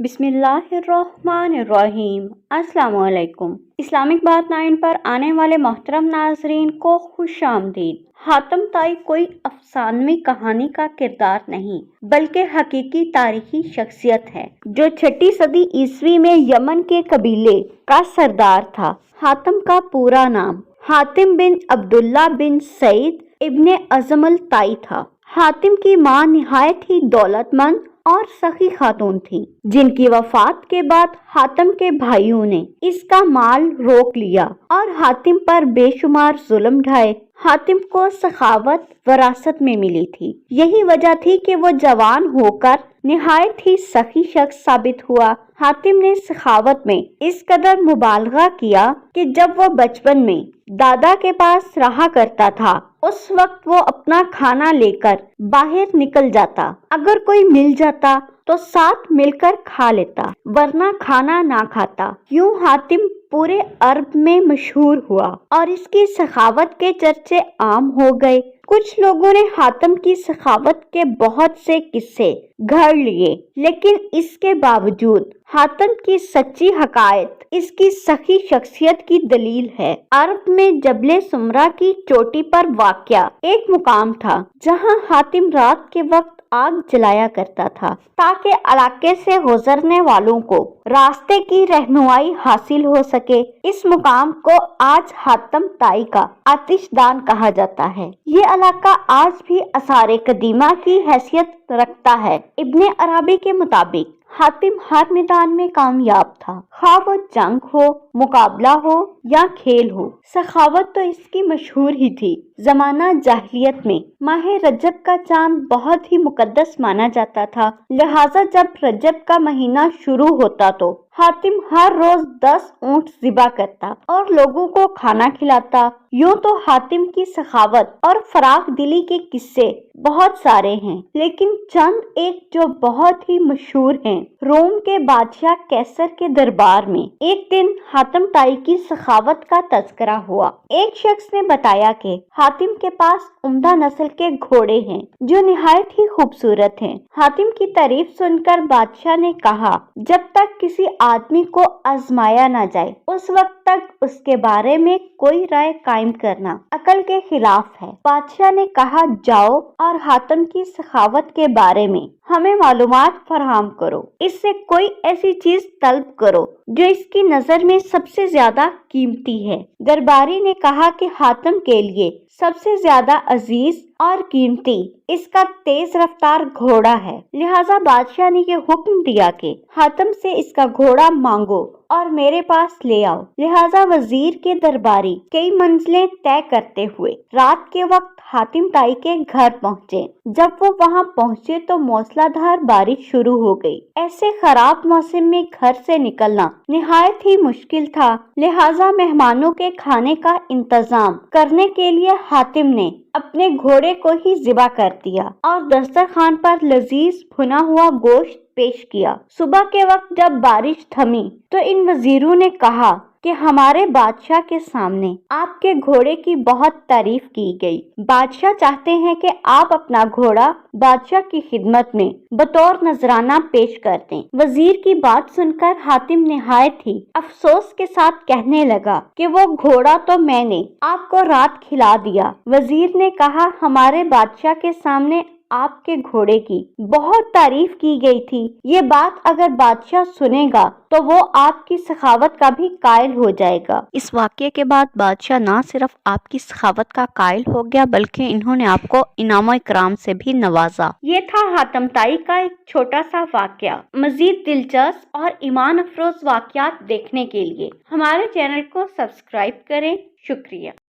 बिस्मिल्लाहिर्रहमानिर्रहीम। अस्सलाम वालेकुम। इस्लामिक बात 9 पर आने वाले मोहतरम नाजरीन को खुश आमदीद। हातम ताई कोई अफसानवी कहानी का किरदार नहीं बल्कि हकीकी तारीखी शख्सियत है जो 6ठी सदी ईस्वी में यमन के कबीले का सरदार था। हातम का पूरा नाम हातिम बिन अब्दुल्ला बिन सईद इब्ने अजमल ताई था। हातिम की मां निहायत ही दौलतमंद और सखी खातून थी, जिनकी वफात के बाद हातिम के भाइयों ने इसका माल रोक लिया और हातिम पर बेशुमार जुल्म ढाए। हातिम को सखावत विरासत में मिली थी। यही वजह थी कि वो जवान होकर निहायत ही सखी शख्स साबित हुआ। हातिम ने सखावत में इस कदर मुबालगा किया कि जब वो बचपन में दादा के पास रहा करता था, उस वक्त वो अपना खाना लेकर बाहर निकल जाता। अगर कोई मिल जाता तो साथ मिलकर खा लेता, वरना खाना ना खाता। यूं हातिम पूरे अरब में मशहूर हुआ और इसकी सखावत के चर्चे आम हो गए। कुछ लोगों ने हातिम की सखावत के बहुत से किस्से गढ़ लिए, लेकिन इसके बावजूद हातिम की सच्ची हकायत इसकी सखी शख्सियत की दलील है। अरब में जबले सुमरा की चोटी पर वाक़या एक मुकाम था जहां हातिम रात के वक्त आग जलाया करता था ताकि इलाके से गुजरने वालों को रास्ते की रहनुमाई हासिल हो सके। इस मुकाम को आज हातम ताई का आतिशदान कहा जाता है। ये इलाका आज भी आसारे कदीमा की हैसियत रखता है। इब्ने अरबी के मुताबिक हातिम हर मैदान में कामयाब था, खा वो जंग हो, मुकाबला हो या खेल हो। सखावत तो इसकी मशहूर ही थी। जमाना जाहिलियत में माह रजब का चांद बहुत ही मुकद्दस माना जाता था, लिहाजा जब रजब का महीना शुरू होता तो हातिम हर रोज 10 ऊंट ज़िबा करता और लोगों को खाना खिलाता। यूं तो हातिम की सखावत और फराख दिली के किस्से बहुत सारे हैं, लेकिन चंद एक जो बहुत ही मशहूर हैं। रोम के बादशाह कैसर के दरबार में एक दिन हातिम ताई की सखावत का तज़किरा हुआ। एक शख्स ने बताया कि हातिम के पास उम्दा नस्ल के घोड़े हैं जो निहायत ही खूबसूरत हैं। हातिम की तारीफ सुनकर बादशाह ने कहा, जब तक किसी आदमी को आजमाया ना जाए उस वक्त तक उसके बारे में कोई राय कायम करना अकल के खिलाफ है। बादशाह ने कहा, जाओ और हातिम की सखावत के बारे में हमें मालूमात फराहम करो। इससे कोई ऐसी चीज तलब करो जो इसकी नजर में सबसे ज्यादा कीमती है। दरबारी ने कहा कि हातिम के लिए सबसे ज्यादा अजीज और कीमती इसका तेज रफ्तार घोड़ा है। लिहाजा बादशाह ने ये हुक्म दिया कि हातिम से इसका घोड़ा मांगो और मेरे पास ले आओ। लिहाजा वजीर के दरबारी कई मंजिलें तय करते हुए रात के वक्त हातिम ताई के घर पहुँचे। जब वो वहाँ पहुँचे तो मूसलाधार बारिश शुरू हो गई। ऐसे खराब मौसम में घर से निकलना निहायत ही मुश्किल था। लिहाजा मेहमानों के खाने का इंतजाम करने के लिए हातिम ने अपने घोड़े को ही ज़िबा कर दिया और दस्तरखान पर लजीज भुना हुआ गोश्त पेश किया। सुबह के वक्त जब बारिश थमी तो इन वजीरों ने कहा कि हमारे बादशाह के सामने आपके घोड़े की बहुत तारीफ की गई। बादशाह चाहते हैं कि आप अपना घोड़ा बादशाह की खिदमत में बतौर नजराना पेश कर दें। वजीर की बात सुनकर हातिम निहायत ही अफसोस के साथ कहने लगा कि वो घोड़ा तो मैंने आपको रात खिला दिया। वजीर ने कहा, हमारे बादशाह के सामने आपके घोड़े की बहुत तारीफ की गई थी। ये बात अगर बादशाह सुनेगा तो वो आपकी सखावत का भी कायल हो जाएगा। इस वाक़ये के बाद बादशाह ना सिर्फ आपकी सखावत का कायल हो गया बल्कि इन्होंने आपको इनाम इकराम से भी नवाजा। ये था हातिम ताई का एक छोटा सा वाक़या। मजीद दिलचस्प और ईमान अफरोज वाक़यात देखने के लिए हमारे चैनल को सब्सक्राइब करें। शुक्रिया।